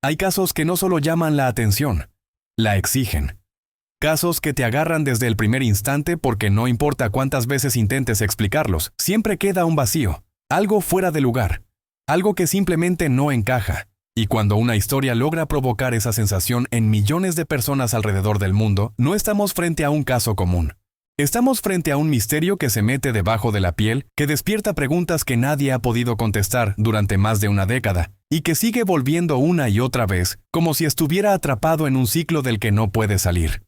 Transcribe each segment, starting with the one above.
Hay casos que no solo llaman la atención, la exigen. Casos que te agarran desde el primer instante porque no importa cuántas veces intentes explicarlos, siempre queda un vacío, algo fuera de lugar, algo que simplemente no encaja. Y cuando una historia logra provocar esa sensación en millones de personas alrededor del mundo, no estamos frente a un caso común. Estamos frente a un misterio que se mete debajo de la piel, que despierta preguntas que nadie ha podido contestar durante más de una década, y que sigue volviendo una y otra vez, como si estuviera atrapado en un ciclo del que no puede salir.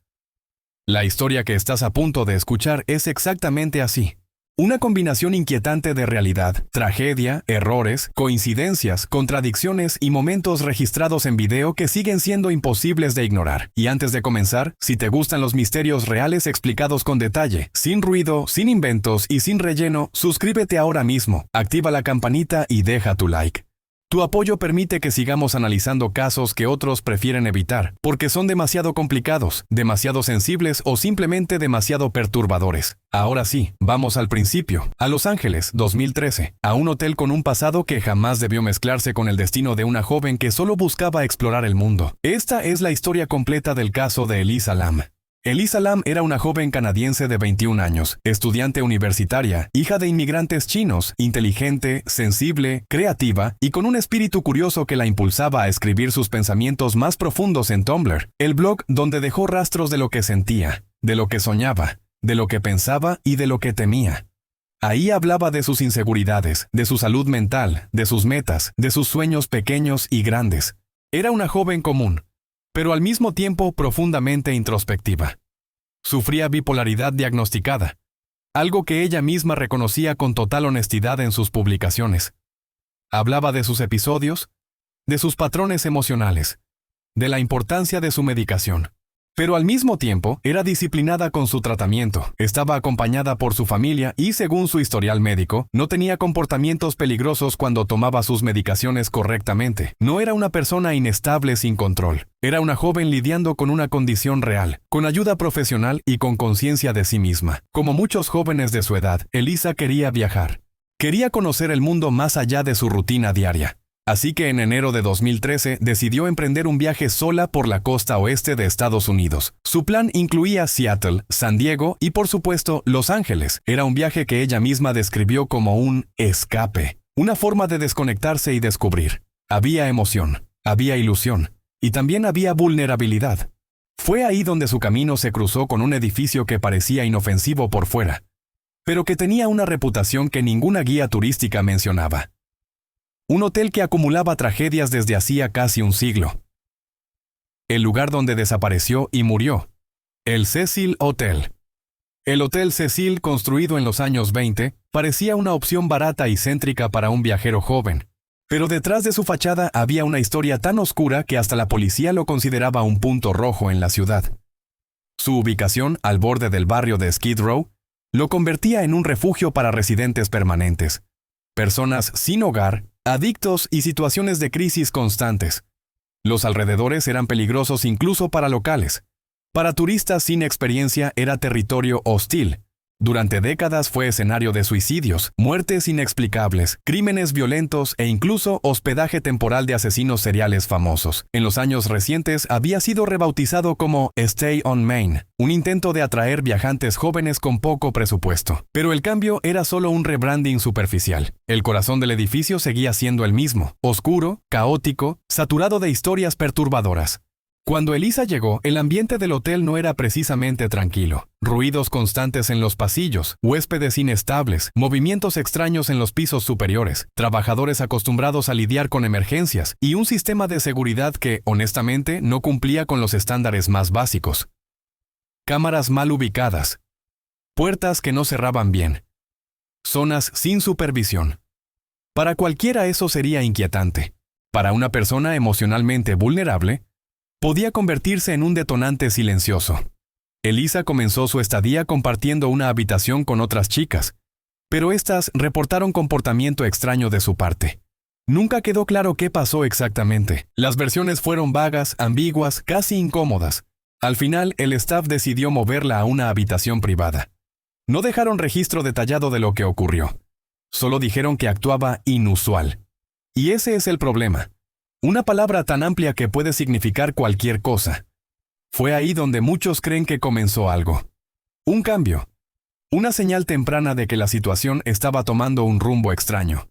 La historia que estás a punto de escuchar es exactamente así. Una combinación inquietante de realidad, tragedia, errores, coincidencias, contradicciones y momentos registrados en video que siguen siendo imposibles de ignorar. Y antes de comenzar, si te gustan los misterios reales explicados con detalle, sin ruido, sin inventos y sin relleno, suscríbete ahora mismo, activa la campanita y deja tu like. Tu apoyo permite que sigamos analizando casos que otros prefieren evitar, porque son demasiado complicados, demasiado sensibles o simplemente demasiado perturbadores. Ahora sí, vamos al principio, a Los Ángeles, 2013, a un hotel con un pasado que jamás debió mezclarse con el destino de una joven que solo buscaba explorar el mundo. Esta es la historia completa del caso de Elisa Lam. Elisa Lam era una joven canadiense de 21 años, estudiante universitaria, hija de inmigrantes chinos, inteligente, sensible, creativa y con un espíritu curioso que la impulsaba a escribir sus pensamientos más profundos en Tumblr, el blog donde dejó rastros de lo que sentía, de lo que soñaba, de lo que pensaba y de lo que temía. Ahí hablaba de sus inseguridades, de su salud mental, de sus metas, de sus sueños pequeños y grandes. Era una joven común, pero al mismo tiempo profundamente introspectiva. Sufría bipolaridad diagnosticada, algo que ella misma reconocía con total honestidad en sus publicaciones. Hablaba de sus episodios, de sus patrones emocionales, de la importancia de su medicación. Pero al mismo tiempo, era disciplinada con su tratamiento, estaba acompañada por su familia y, según su historial médico, no tenía comportamientos peligrosos cuando tomaba sus medicaciones correctamente. No era una persona inestable sin control. Era una joven lidiando con una condición real, con ayuda profesional y con conciencia de sí misma. Como muchos jóvenes de su edad, Elisa quería viajar. Quería conocer el mundo más allá de su rutina diaria. Así que en enero de 2013 decidió emprender un viaje sola por la costa oeste de Estados Unidos. Su plan incluía Seattle, San Diego y por supuesto Los Ángeles. Era un viaje que ella misma describió como un escape, una forma de desconectarse y descubrir. Había emoción, había ilusión y también había vulnerabilidad. Fue ahí donde su camino se cruzó con un edificio que parecía inofensivo por fuera, pero que tenía una reputación que ninguna guía turística mencionaba. Un hotel que acumulaba tragedias desde hacía casi un siglo. El lugar donde desapareció y murió. El Cecil Hotel. El Hotel Cecil, construido en los años 20, parecía una opción barata y céntrica para un viajero joven. Pero detrás de su fachada había una historia tan oscura que hasta la policía lo consideraba un punto rojo en la ciudad. Su ubicación, al borde del barrio de Skid Row, lo convertía en un refugio para residentes permanentes. Personas sin hogar, adictos y situaciones de crisis constantes. Los alrededores eran peligrosos incluso para locales. Para turistas sin experiencia era territorio hostil. Durante décadas fue escenario de suicidios, muertes inexplicables, crímenes violentos e incluso hospedaje temporal de asesinos seriales famosos. En los años recientes había sido rebautizado como Stay on Main, un intento de atraer viajantes jóvenes con poco presupuesto. Pero el cambio era solo un rebranding superficial. El corazón del edificio seguía siendo el mismo, oscuro, caótico, saturado de historias perturbadoras. Cuando Elisa llegó, el ambiente del hotel no era precisamente tranquilo. Ruidos constantes en los pasillos, huéspedes inestables, movimientos extraños en los pisos superiores, trabajadores acostumbrados a lidiar con emergencias y un sistema de seguridad que, honestamente, no cumplía con los estándares más básicos. Cámaras mal ubicadas. Puertas que no cerraban bien. Zonas sin supervisión. Para cualquiera eso sería inquietante. Para una persona emocionalmente vulnerable, podía convertirse en un detonante silencioso. Elisa comenzó su estadía compartiendo una habitación con otras chicas, pero éstas reportaron comportamiento extraño de su parte. Nunca quedó claro qué pasó exactamente. Las versiones fueron vagas, ambiguas, casi incómodas. Al final, el staff decidió moverla a una habitación privada. No dejaron registro detallado de lo que ocurrió. Solo dijeron que actuaba inusual. Y ese es el problema. Una palabra tan amplia que puede significar cualquier cosa. Fue ahí donde muchos creen que comenzó algo. Un cambio. Una señal temprana de que la situación estaba tomando un rumbo extraño.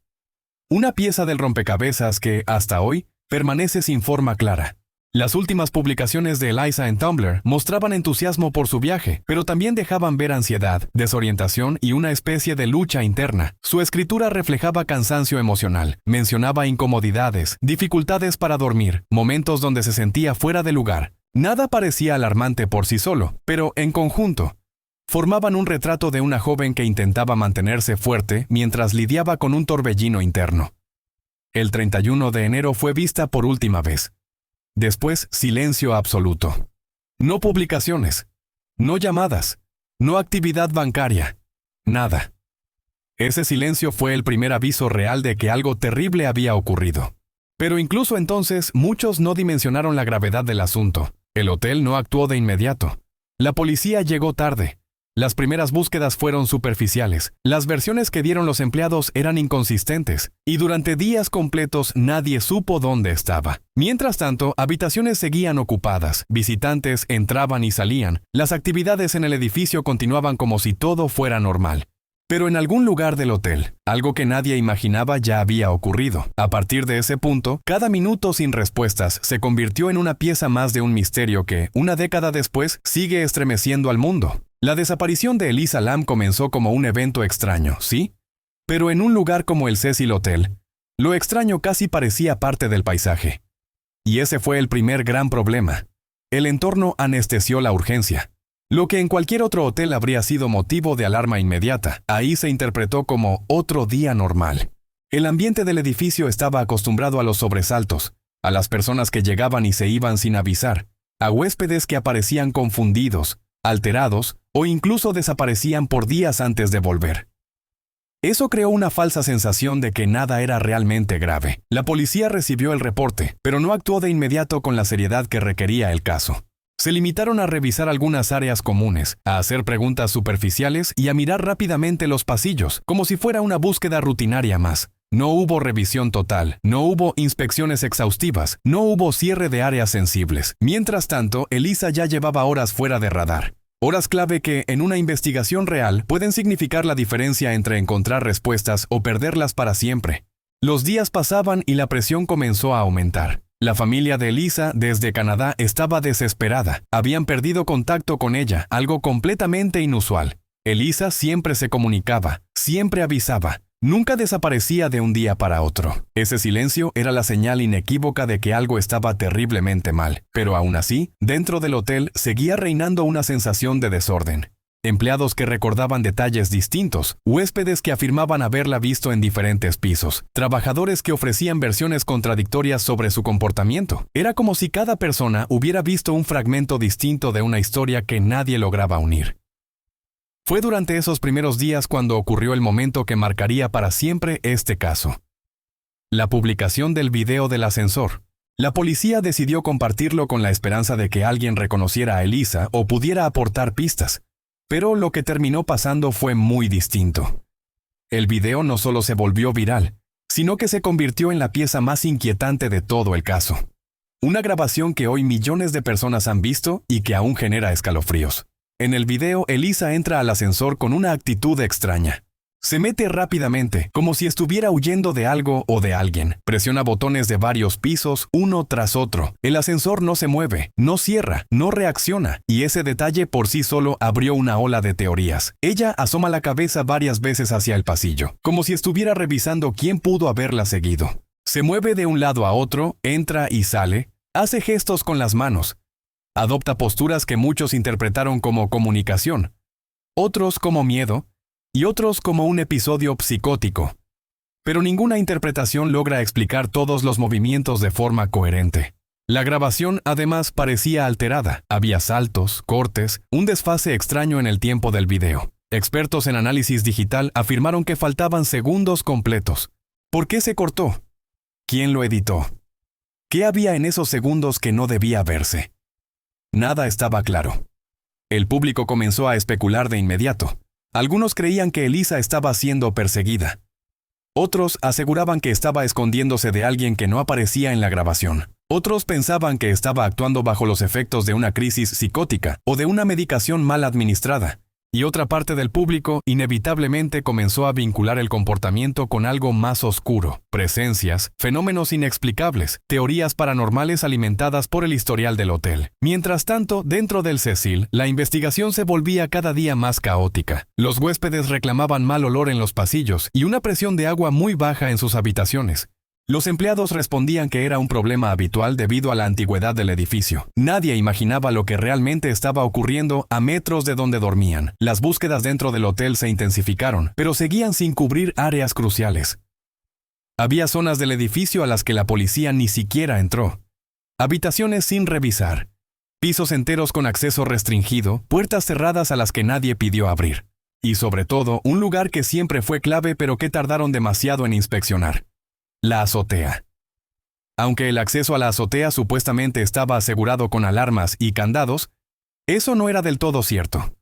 Una pieza del rompecabezas que, hasta hoy, permanece sin forma clara. Las últimas publicaciones de Eliza en Tumblr mostraban entusiasmo por su viaje, pero también dejaban ver ansiedad, desorientación y una especie de lucha interna. Su escritura reflejaba cansancio emocional, mencionaba incomodidades, dificultades para dormir, momentos donde se sentía fuera de lugar. Nada parecía alarmante por sí solo, pero en conjunto, formaban un retrato de una joven que intentaba mantenerse fuerte mientras lidiaba con un torbellino interno. El 31 de enero fue vista por última vez. Después, silencio absoluto. No publicaciones, no llamadas, no actividad bancaria, nada. Ese silencio fue el primer aviso real de que algo terrible había ocurrido. Pero incluso entonces, muchos no dimensionaron la gravedad del asunto. El hotel no actuó de inmediato. La policía llegó tarde. Las primeras búsquedas fueron superficiales, las versiones que dieron los empleados eran inconsistentes, y durante días completos nadie supo dónde estaba. Mientras tanto, habitaciones seguían ocupadas, visitantes entraban y salían, las actividades en el edificio continuaban como si todo fuera normal. Pero en algún lugar del hotel, algo que nadie imaginaba ya había ocurrido. A partir de ese punto, cada minuto sin respuestas se convirtió en una pieza más de un misterio que, una década después, sigue estremeciendo al mundo. La desaparición de Eliza Lam comenzó como un evento extraño, ¿sí? Pero en un lugar como el Cecil Hotel, lo extraño casi parecía parte del paisaje. Y ese fue el primer gran problema. El entorno anestesió la urgencia. Lo que en cualquier otro hotel habría sido motivo de alarma inmediata, ahí se interpretó como otro día normal. El ambiente del edificio estaba acostumbrado a los sobresaltos, a las personas que llegaban y se iban sin avisar, a huéspedes que aparecían confundidos, alterados o incluso desaparecían por días antes de volver. Eso creó una falsa sensación de que nada era realmente grave. La policía recibió el reporte, pero no actuó de inmediato con la seriedad que requería el caso. Se limitaron a revisar algunas áreas comunes, a hacer preguntas superficiales y a mirar rápidamente los pasillos, como si fuera una búsqueda rutinaria más. No hubo revisión total, no hubo inspecciones exhaustivas, no hubo cierre de áreas sensibles. Mientras tanto, Eliza ya llevaba horas fuera de radar. Horas clave que, en una investigación real, pueden significar la diferencia entre encontrar respuestas o perderlas para siempre. Los días pasaban y la presión comenzó a aumentar. La familia de Eliza, desde Canadá, estaba desesperada. Habían perdido contacto con ella, algo completamente inusual. Eliza siempre se comunicaba, siempre avisaba. Nunca desaparecía de un día para otro. Ese silencio era la señal inequívoca de que algo estaba terriblemente mal. Pero aún así, dentro del hotel seguía reinando una sensación de desorden. Empleados que recordaban detalles distintos, huéspedes que afirmaban haberla visto en diferentes pisos, trabajadores que ofrecían versiones contradictorias sobre su comportamiento. Era como si cada persona hubiera visto un fragmento distinto de una historia que nadie lograba unir. Fue durante esos primeros días cuando ocurrió el momento que marcaría para siempre este caso. La publicación del video del ascensor. La policía decidió compartirlo con la esperanza de que alguien reconociera a Eliza o pudiera aportar pistas. Pero lo que terminó pasando fue muy distinto. El video no solo se volvió viral, sino que se convirtió en la pieza más inquietante de todo el caso. Una grabación que hoy millones de personas han visto y que aún genera escalofríos. En el video, Eliza entra al ascensor con una actitud extraña. Se mete rápidamente, como si estuviera huyendo de algo o de alguien. Presiona botones de varios pisos, uno tras otro. El ascensor no se mueve, no cierra, no reacciona, y ese detalle por sí solo abrió una ola de teorías. Ella asoma la cabeza varias veces hacia el pasillo, como si estuviera revisando quién pudo haberla seguido. Se mueve de un lado a otro, entra y sale, hace gestos con las manos. Adopta posturas que muchos interpretaron como comunicación, otros como miedo, y otros como un episodio psicótico. Pero ninguna interpretación logra explicar todos los movimientos de forma coherente. La grabación, además, parecía alterada. Había saltos, cortes, un desfase extraño en el tiempo del video. Expertos en análisis digital afirmaron que faltaban segundos completos. ¿Por qué se cortó? ¿Quién lo editó? ¿Qué había en esos segundos que no debía verse? Nada estaba claro. El público comenzó a especular de inmediato. Algunos creían que Eliza estaba siendo perseguida. Otros aseguraban que estaba escondiéndose de alguien que no aparecía en la grabación. Otros pensaban que estaba actuando bajo los efectos de una crisis psicótica o de una medicación mal administrada. Y otra parte del público inevitablemente comenzó a vincular el comportamiento con algo más oscuro, presencias, fenómenos inexplicables, teorías paranormales alimentadas por el historial del hotel. Mientras tanto, dentro del Cecil, la investigación se volvía cada día más caótica. Los huéspedes reclamaban mal olor en los pasillos y una presión de agua muy baja en sus habitaciones. Los empleados respondían que era un problema habitual debido a la antigüedad del edificio. Nadie imaginaba lo que realmente estaba ocurriendo a metros de donde dormían. Las búsquedas dentro del hotel se intensificaron, pero seguían sin cubrir áreas cruciales. Había zonas del edificio a las que la policía ni siquiera entró. Habitaciones sin revisar. Pisos enteros con acceso restringido, puertas cerradas a las que nadie pidió abrir. Y sobre todo, un lugar que siempre fue clave pero que tardaron demasiado en inspeccionar. La azotea. Aunque el acceso a la azotea supuestamente estaba asegurado con alarmas y candados, eso no era del todo cierto.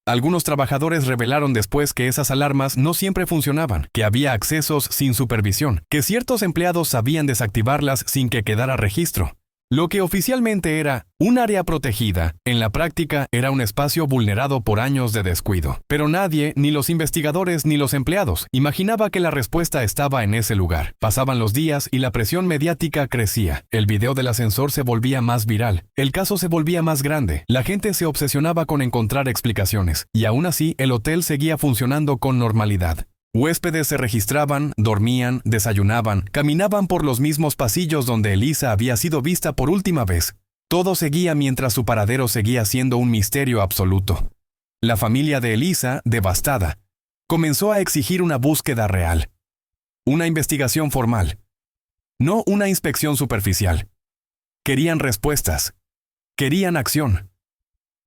Algunos trabajadores revelaron después que esas alarmas no siempre funcionaban, que había accesos sin supervisión, que ciertos empleados sabían desactivarlas sin que quedara registro. Lo que oficialmente era un área protegida, en la práctica era un espacio vulnerado por años de descuido. Pero nadie, ni los investigadores ni los empleados, imaginaba que la respuesta estaba en ese lugar. Pasaban los días y la presión mediática crecía. El video del ascensor se volvía más viral. El caso se volvía más grande. La gente se obsesionaba con encontrar explicaciones. Y aún así, el hotel seguía funcionando con normalidad. Huéspedes se registraban, dormían, desayunaban, caminaban por los mismos pasillos donde Elisa había sido vista por última vez. Todo seguía mientras su paradero seguía siendo un misterio absoluto. La familia de Elisa, devastada, comenzó a exigir una búsqueda real. Una investigación formal. No una inspección superficial. Querían respuestas. Querían acción.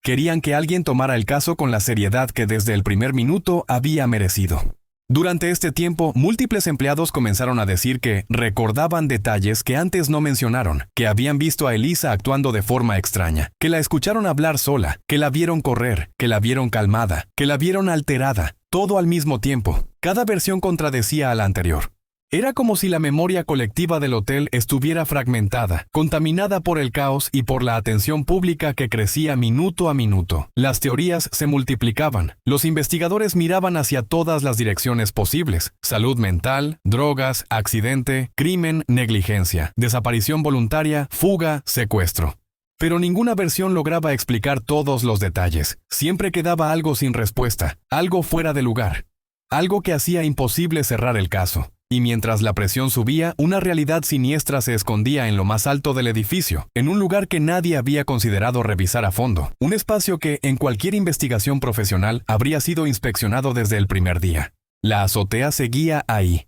Querían que alguien tomara el caso con la seriedad que desde el primer minuto había merecido. Durante este tiempo, múltiples empleados comenzaron a decir que recordaban detalles que antes no mencionaron, que habían visto a Elisa actuando de forma extraña, que la escucharon hablar sola, que la vieron correr, que la vieron calmada, que la vieron alterada, todo al mismo tiempo. Cada versión contradecía a la anterior. Era como si la memoria colectiva del hotel estuviera fragmentada, contaminada por el caos y por la atención pública que crecía minuto a minuto. Las teorías se multiplicaban. Los investigadores miraban hacia todas las direcciones posibles: salud mental, drogas, accidente, crimen, negligencia, desaparición voluntaria, fuga, secuestro. Pero ninguna versión lograba explicar todos los detalles. Siempre quedaba algo sin respuesta, algo fuera de lugar, algo que hacía imposible cerrar el caso. Y mientras la presión subía, una realidad siniestra se escondía en lo más alto del edificio, en un lugar que nadie había considerado revisar a fondo, un espacio que, en cualquier investigación profesional, habría sido inspeccionado desde el primer día. La azotea seguía ahí,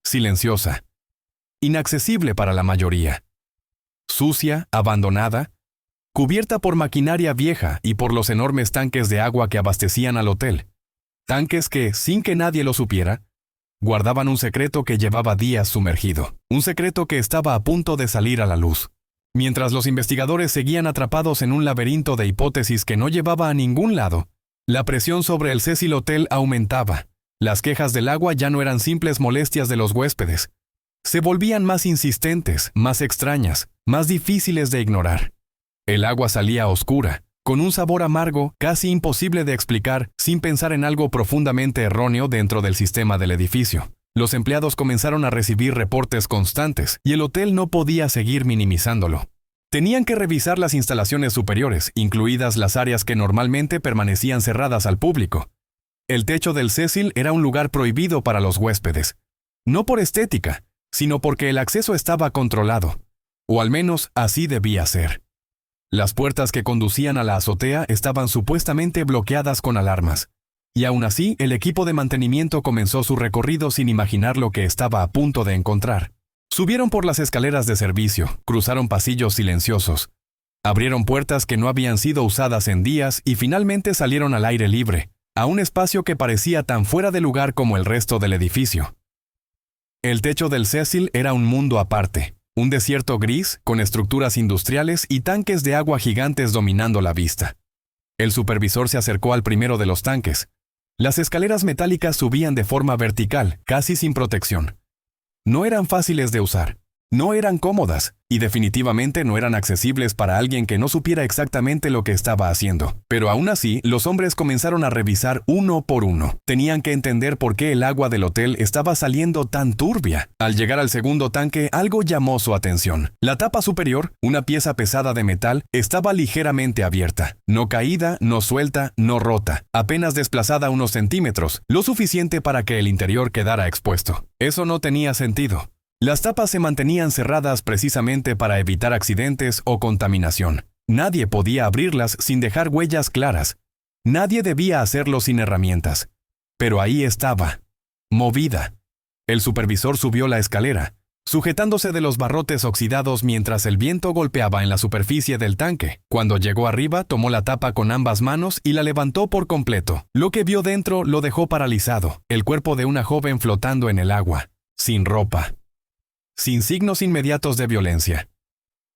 silenciosa, inaccesible para la mayoría, sucia, abandonada, cubierta por maquinaria vieja y por los enormes tanques de agua que abastecían al hotel. Tanques que, sin que nadie lo supiera, guardaban un secreto que llevaba días sumergido, un secreto que estaba a punto de salir a la luz. Mientras los investigadores seguían atrapados en un laberinto de hipótesis que no llevaba a ningún lado, la presión sobre el Cecil Hotel aumentaba. Las quejas del agua ya no eran simples molestias de los huéspedes. Se volvían más insistentes, más extrañas, más difíciles de ignorar. El agua salía oscura, con un sabor amargo casi imposible de explicar sin pensar en algo profundamente erróneo dentro del sistema del edificio. Los empleados comenzaron a recibir reportes constantes y el hotel no podía seguir minimizándolo. Tenían que revisar las instalaciones superiores, incluidas las áreas que normalmente permanecían cerradas al público. El techo del Cecil era un lugar prohibido para los huéspedes, no por estética, sino porque el acceso estaba controlado, o al menos así debía ser. Las puertas que conducían a la azotea estaban supuestamente bloqueadas con alarmas, y aún así el equipo de mantenimiento comenzó su recorrido sin imaginar lo que estaba a punto de encontrar. Subieron por las escaleras de servicio, cruzaron pasillos silenciosos, abrieron puertas que no habían sido usadas en días y finalmente salieron al aire libre, a un espacio que parecía tan fuera de lugar como el resto del edificio. El techo del Cecil era un mundo aparte. Un desierto gris, con estructuras industriales y tanques de agua gigantes dominando la vista. El supervisor se acercó al primero de los tanques. Las escaleras metálicas subían de forma vertical, casi sin protección. No eran fáciles de usar. No eran cómodas, y definitivamente no eran accesibles para alguien que no supiera exactamente lo que estaba haciendo. Pero aún así, los hombres comenzaron a revisar uno por uno. Tenían que entender por qué el agua del hotel estaba saliendo tan turbia. Al llegar al segundo tanque, algo llamó su atención. La tapa superior, una pieza pesada de metal, estaba ligeramente abierta. No caída, no suelta, no rota. Apenas desplazada unos centímetros, lo suficiente para que el interior quedara expuesto. Eso no tenía sentido. Las tapas se mantenían cerradas precisamente para evitar accidentes o contaminación. Nadie podía abrirlas sin dejar huellas claras. Nadie debía hacerlo sin herramientas. Pero ahí estaba, movida. El supervisor subió la escalera, sujetándose de los barrotes oxidados mientras el viento golpeaba en la superficie del tanque. Cuando llegó arriba, tomó la tapa con ambas manos y la levantó por completo. Lo que vio dentro lo dejó paralizado. El cuerpo de una joven flotando en el agua, sin ropa, sin signos inmediatos de violencia.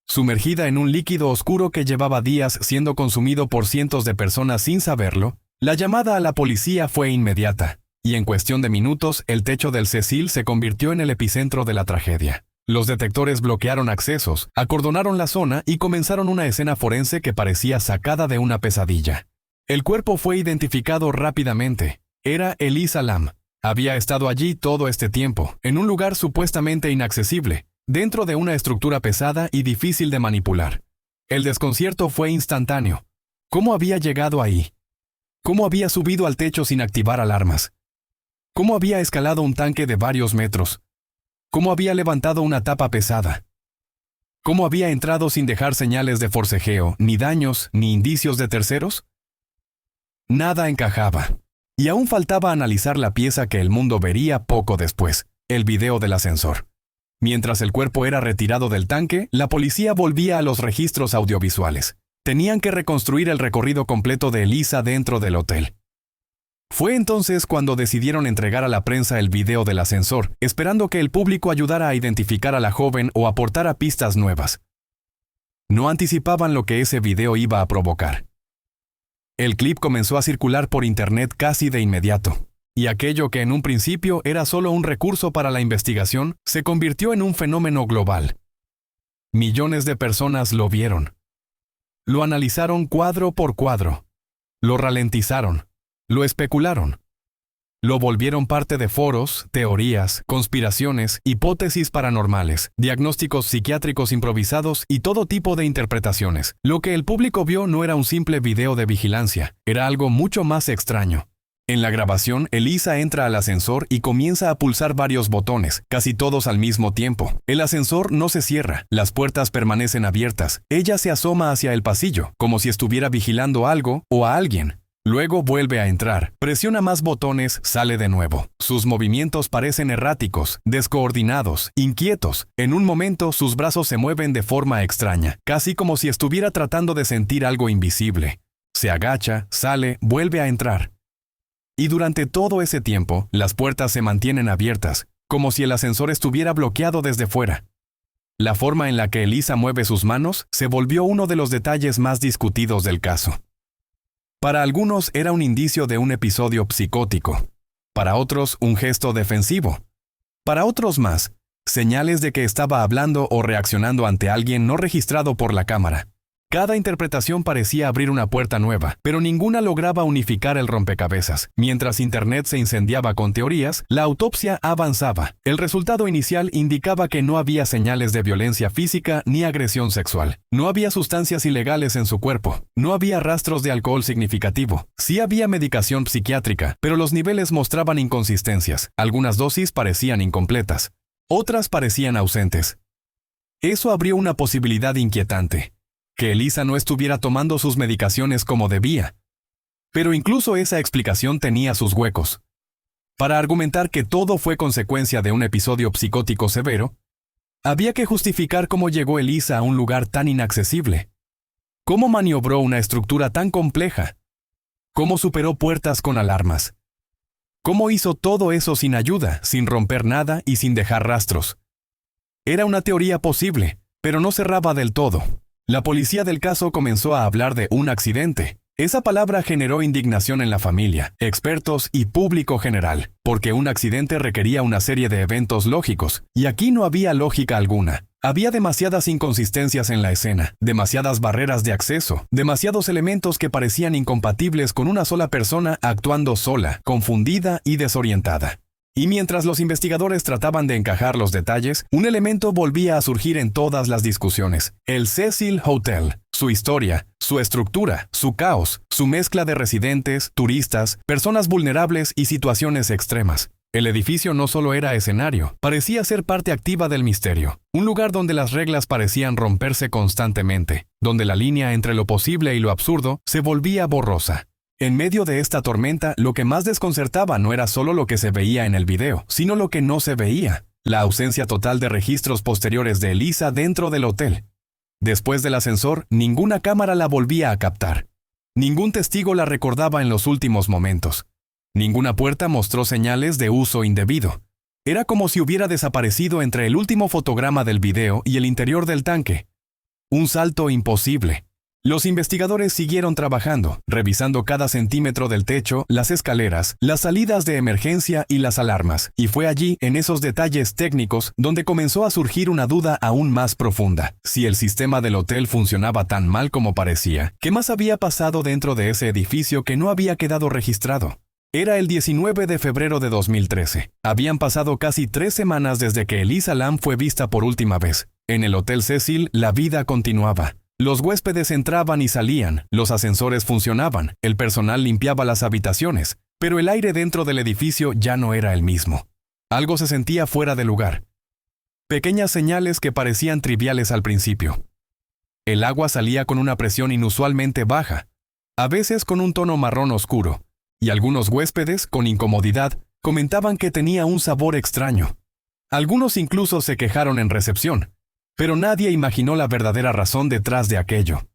Sumergida en un líquido oscuro que llevaba días siendo consumido por cientos de personas sin saberlo, la llamada a la policía fue inmediata, y en cuestión de minutos el techo del Cecil se convirtió en el epicentro de la tragedia. Los detectores bloquearon accesos, acordonaron la zona y comenzaron una escena forense que parecía sacada de una pesadilla. El cuerpo fue identificado rápidamente. Era Elisa Lam. Había estado allí todo este tiempo, en un lugar supuestamente inaccesible, dentro de una estructura pesada y difícil de manipular. El desconcierto fue instantáneo. ¿Cómo había llegado ahí? ¿Cómo había subido al techo sin activar alarmas? ¿Cómo había escalado un tanque de varios metros? ¿Cómo había levantado una tapa pesada? ¿Cómo había entrado sin dejar señales de forcejeo, ni daños, ni indicios de terceros? Nada encajaba. Y aún faltaba analizar la pieza que el mundo vería poco después, el video del ascensor. Mientras el cuerpo era retirado del tanque, la policía volvía a los registros audiovisuales. Tenían que reconstruir el recorrido completo de Elisa dentro del hotel. Fue entonces cuando decidieron entregar a la prensa el video del ascensor, esperando que el público ayudara a identificar a la joven o aportara pistas nuevas. No anticipaban lo que ese video iba a provocar. El clip comenzó a circular por internet casi de inmediato, y aquello que en un principio era solo un recurso para la investigación se convirtió en un fenómeno global. Millones de personas lo vieron. Lo analizaron cuadro por cuadro. Lo ralentizaron. Lo especularon. Lo volvieron parte de foros, teorías, conspiraciones, hipótesis paranormales, diagnósticos psiquiátricos improvisados y todo tipo de interpretaciones. Lo que el público vio no era un simple video de vigilancia, era algo mucho más extraño. En la grabación, Elisa entra al ascensor y comienza a pulsar varios botones, casi todos al mismo tiempo. El ascensor no se cierra, las puertas permanecen abiertas. Ella se asoma hacia el pasillo, como si estuviera vigilando algo o a alguien. Luego vuelve a entrar, presiona más botones, sale de nuevo. Sus movimientos parecen erráticos, descoordinados, inquietos. En un momento sus brazos se mueven de forma extraña, casi como si estuviera tratando de sentir algo invisible. Se agacha, sale, vuelve a entrar. Y durante todo ese tiempo, las puertas se mantienen abiertas, como si el ascensor estuviera bloqueado desde fuera. La forma en la que Elisa mueve sus manos se volvió uno de los detalles más discutidos del caso. Para algunos era un indicio de un episodio psicótico. Para otros, un gesto defensivo. Para otros más, señales de que estaba hablando o reaccionando ante alguien no registrado por la cámara. Cada interpretación parecía abrir una puerta nueva, pero ninguna lograba unificar el rompecabezas. Mientras Internet se incendiaba con teorías, la autopsia avanzaba. El resultado inicial indicaba que no había señales de violencia física ni agresión sexual. No había sustancias ilegales en su cuerpo. No había rastros de alcohol significativo. Sí había medicación psiquiátrica, pero los niveles mostraban inconsistencias. Algunas dosis parecían incompletas. Otras parecían ausentes. Eso abrió una posibilidad inquietante. Que Elisa no estuviera tomando sus medicaciones como debía. Pero incluso esa explicación tenía sus huecos. Para argumentar que todo fue consecuencia de un episodio psicótico severo, había que justificar cómo llegó Elisa a un lugar tan inaccesible. Cómo maniobró una estructura tan compleja. Cómo superó puertas con alarmas. Cómo hizo todo eso sin ayuda, sin romper nada y sin dejar rastros. Era una teoría posible, pero no cerraba del todo. La policía del caso comenzó a hablar de un accidente. Esa palabra generó indignación en la familia, expertos y público general, porque un accidente requería una serie de eventos lógicos, y aquí no había lógica alguna. Había demasiadas inconsistencias en la escena, demasiadas barreras de acceso, demasiados elementos que parecían incompatibles con una sola persona actuando sola, confundida y desorientada. Y mientras los investigadores trataban de encajar los detalles, un elemento volvía a surgir en todas las discusiones: el Cecil Hotel. Su historia, su estructura, su caos, su mezcla de residentes, turistas, personas vulnerables y situaciones extremas. El edificio no solo era escenario, parecía ser parte activa del misterio. Un lugar donde las reglas parecían romperse constantemente, donde la línea entre lo posible y lo absurdo se volvía borrosa. En medio de esta tormenta, lo que más desconcertaba no era solo lo que se veía en el video, sino lo que no se veía: la ausencia total de registros posteriores de Elisa dentro del hotel. Después del ascensor, ninguna cámara la volvía a captar. Ningún testigo la recordaba en los últimos momentos. Ninguna puerta mostró señales de uso indebido. Era como si hubiera desaparecido entre el último fotograma del video y el interior del tanque. Un salto imposible. Los investigadores siguieron trabajando, revisando cada centímetro del techo, las escaleras, las salidas de emergencia y las alarmas, y fue allí, en esos detalles técnicos, donde comenzó a surgir una duda aún más profunda. Si el sistema del hotel funcionaba tan mal como parecía, ¿qué más había pasado dentro de ese edificio que no había quedado registrado? Era el 19 de febrero de 2013. Habían pasado casi 3 semanas desde que Elisa Lam fue vista por última vez. En el Hotel Cecil, la vida continuaba. Los huéspedes entraban y salían, los ascensores funcionaban, el personal limpiaba las habitaciones, pero el aire dentro del edificio ya no era el mismo. Algo se sentía fuera de lugar. Pequeñas señales que parecían triviales al principio. El agua salía con una presión inusualmente baja, a veces con un tono marrón oscuro, y algunos huéspedes, con incomodidad, comentaban que tenía un sabor extraño. Algunos incluso se quejaron en recepción, pero nadie imaginó la verdadera razón detrás de aquello.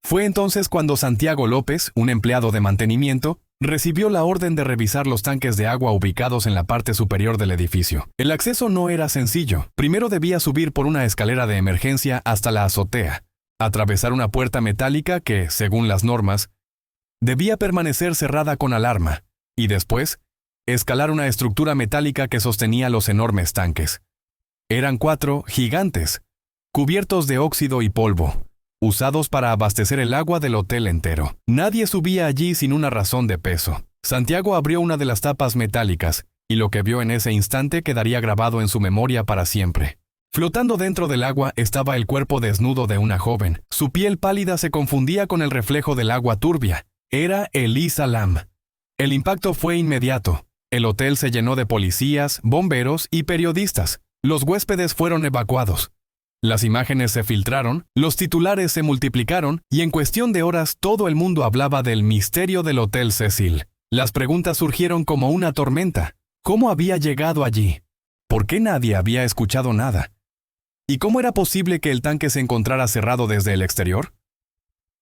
Fue entonces cuando Santiago López, un empleado de mantenimiento, recibió la orden de revisar los tanques de agua ubicados en la parte superior del edificio. El acceso no era sencillo. Primero debía subir por una escalera de emergencia hasta la azotea, atravesar una puerta metálica que, según las normas, debía permanecer cerrada con alarma, y después, escalar una estructura metálica que sostenía los enormes tanques. Eran 4 gigantes, cubiertos de óxido y polvo, usados para abastecer el agua del hotel entero. Nadie subía allí sin una razón de peso. Santiago abrió una de las tapas metálicas, y lo que vio en ese instante quedaría grabado en su memoria para siempre. Flotando dentro del agua estaba el cuerpo desnudo de una joven. Su piel pálida se confundía con el reflejo del agua turbia. Era Elisa Lam. El impacto fue inmediato. El hotel se llenó de policías, bomberos y periodistas. Los huéspedes fueron evacuados. Las imágenes se filtraron, los titulares se multiplicaron, y en cuestión de horas todo el mundo hablaba del misterio del Hotel Cecil. Las preguntas surgieron como una tormenta. ¿Cómo había llegado allí? ¿Por qué nadie había escuchado nada? ¿Y cómo era posible que el tanque se encontrara cerrado desde el exterior?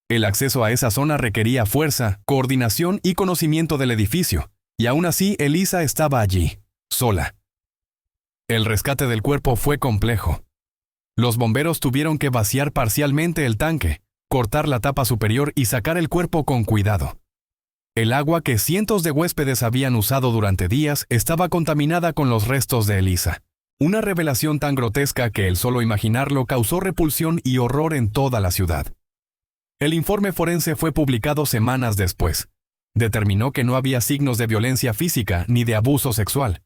El acceso a esa zona requería fuerza, coordinación y conocimiento del edificio, y aún así Elisa estaba allí, sola. El rescate del cuerpo fue complejo. Los bomberos tuvieron que vaciar parcialmente el tanque, cortar la tapa superior y sacar el cuerpo con cuidado. El agua que cientos de huéspedes habían usado durante días estaba contaminada con los restos de Elisa. Una revelación tan grotesca que el solo imaginarlo causó repulsión y horror en toda la ciudad. El informe forense fue publicado semanas después. Determinó que no había signos de violencia física ni de abuso sexual.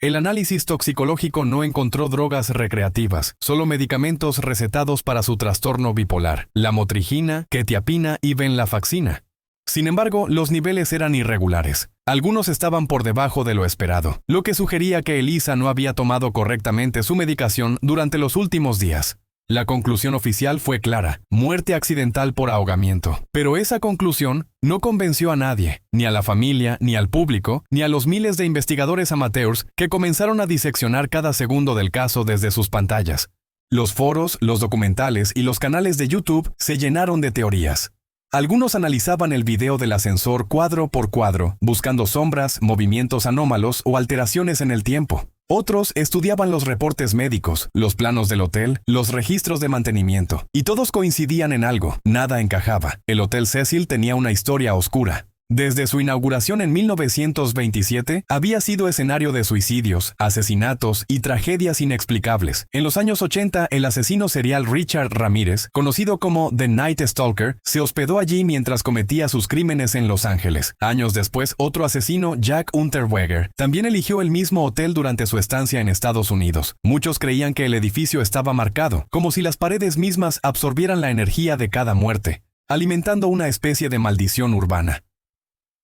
El análisis toxicológico no encontró drogas recreativas, solo medicamentos recetados para su trastorno bipolar, lamotrigina, quetiapina y venlafaxina. Sin embargo, los niveles eran irregulares. Algunos estaban por debajo de lo esperado, lo que sugería que Elisa no había tomado correctamente su medicación durante los últimos días. La conclusión oficial fue clara: muerte accidental por ahogamiento. Pero esa conclusión no convenció a nadie, ni a la familia, ni al público, ni a los miles de investigadores amateurs que comenzaron a diseccionar cada segundo del caso desde sus pantallas. Los foros, los documentales y los canales de YouTube se llenaron de teorías. Algunos analizaban el video del ascensor cuadro por cuadro, buscando sombras, movimientos anómalos o alteraciones en el tiempo. Otros estudiaban los reportes médicos, los planos del hotel, los registros de mantenimiento, y todos coincidían en algo, nada encajaba. El Hotel Cecil tenía una historia oscura. Desde su inauguración en 1927, había sido escenario de suicidios, asesinatos y tragedias inexplicables. En los años 80, el asesino serial Richard Ramírez, conocido como The Night Stalker, se hospedó allí mientras cometía sus crímenes en Los Ángeles. Años después, otro asesino, Jack Unterweger, también eligió el mismo hotel durante su estancia en Estados Unidos. Muchos creían que el edificio estaba marcado, como si las paredes mismas absorbieran la energía de cada muerte, alimentando una especie de maldición urbana.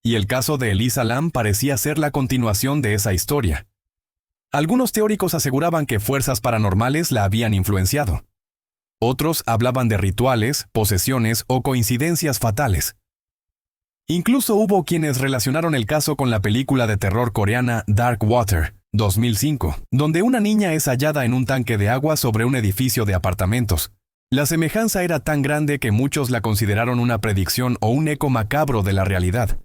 Y el caso de Elisa Lam parecía ser la continuación de esa historia. Algunos teóricos aseguraban que fuerzas paranormales la habían influenciado. Otros hablaban de rituales, posesiones o coincidencias fatales. Incluso hubo quienes relacionaron el caso con la película de terror coreana Dark Water, 2005, donde una niña es hallada en un tanque de agua sobre un edificio de apartamentos. La semejanza era tan grande que muchos la consideraron una predicción o un eco macabro de la realidad.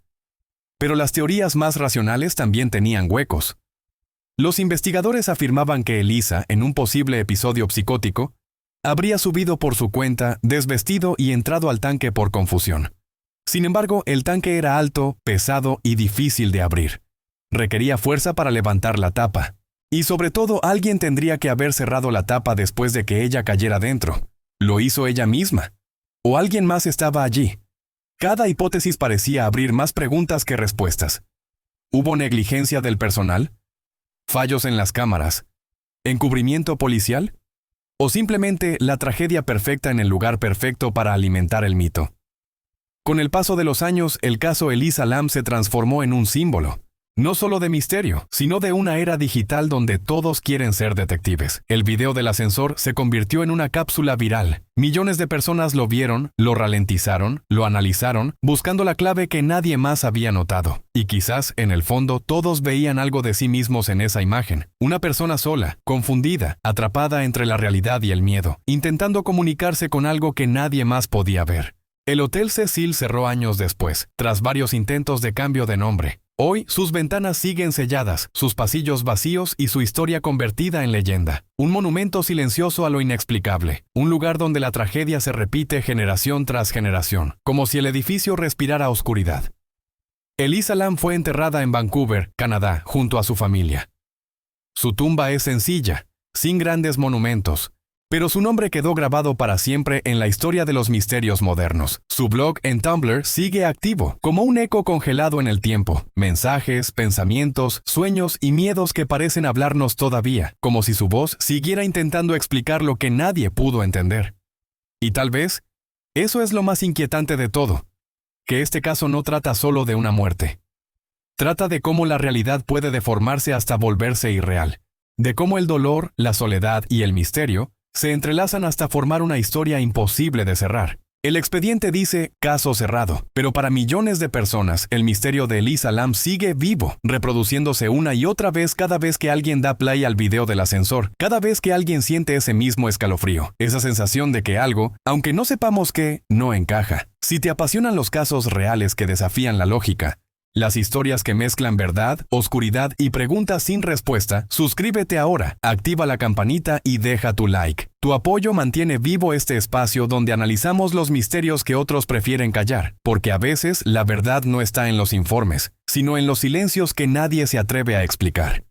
Pero las teorías más racionales también tenían huecos. Los investigadores afirmaban que Elisa, en un posible episodio psicótico, habría subido por su cuenta, desvestido y entrado al tanque por confusión. Sin embargo, el tanque era alto, pesado y difícil de abrir. Requería fuerza para levantar la tapa. Y sobre todo, alguien tendría que haber cerrado la tapa después de que ella cayera dentro. ¿Lo hizo ella misma? ¿O alguien más estaba allí? Cada hipótesis parecía abrir más preguntas que respuestas. ¿Hubo negligencia del personal? ¿Fallos en las cámaras? ¿Encubrimiento policial? ¿O simplemente la tragedia perfecta en el lugar perfecto para alimentar el mito? Con el paso de los años, el caso Elisa Lam se transformó en un símbolo. No solo de misterio, sino de una era digital donde todos quieren ser detectives. El video del ascensor se convirtió en una cápsula viral. Millones de personas lo vieron, lo ralentizaron, lo analizaron, buscando la clave que nadie más había notado. Y quizás, en el fondo, todos veían algo de sí mismos en esa imagen. Una persona sola, confundida, atrapada entre la realidad y el miedo, intentando comunicarse con algo que nadie más podía ver. El Hotel Cecil cerró años después, tras varios intentos de cambio de nombre. Hoy, sus ventanas siguen selladas, sus pasillos vacíos y su historia convertida en leyenda. Un monumento silencioso a lo inexplicable. Un lugar donde la tragedia se repite generación tras generación, como si el edificio respirara oscuridad. Elisa Lam fue enterrada en Vancouver, Canadá, junto a su familia. Su tumba es sencilla, sin grandes monumentos, pero su nombre quedó grabado para siempre en la historia de los misterios modernos. Su blog en Tumblr sigue activo, como un eco congelado en el tiempo. Mensajes, pensamientos, sueños y miedos que parecen hablarnos todavía, como si su voz siguiera intentando explicar lo que nadie pudo entender. Y tal vez, eso es lo más inquietante de todo, que este caso no trata solo de una muerte. Trata de cómo la realidad puede deformarse hasta volverse irreal, de cómo el dolor, la soledad y el misterio se entrelazan hasta formar una historia imposible de cerrar. El expediente dice caso cerrado, pero para millones de personas, el misterio de Elisa Lam sigue vivo, reproduciéndose una y otra vez cada vez que alguien da play al video del ascensor, cada vez que alguien siente ese mismo escalofrío, esa sensación de que algo, aunque no sepamos qué, no encaja. Si te apasionan los casos reales que desafían la lógica, las historias que mezclan verdad, oscuridad y preguntas sin respuesta, suscríbete ahora, activa la campanita y deja tu like. Tu apoyo mantiene vivo este espacio donde analizamos los misterios que otros prefieren callar, porque a veces la verdad no está en los informes, sino en los silencios que nadie se atreve a explicar.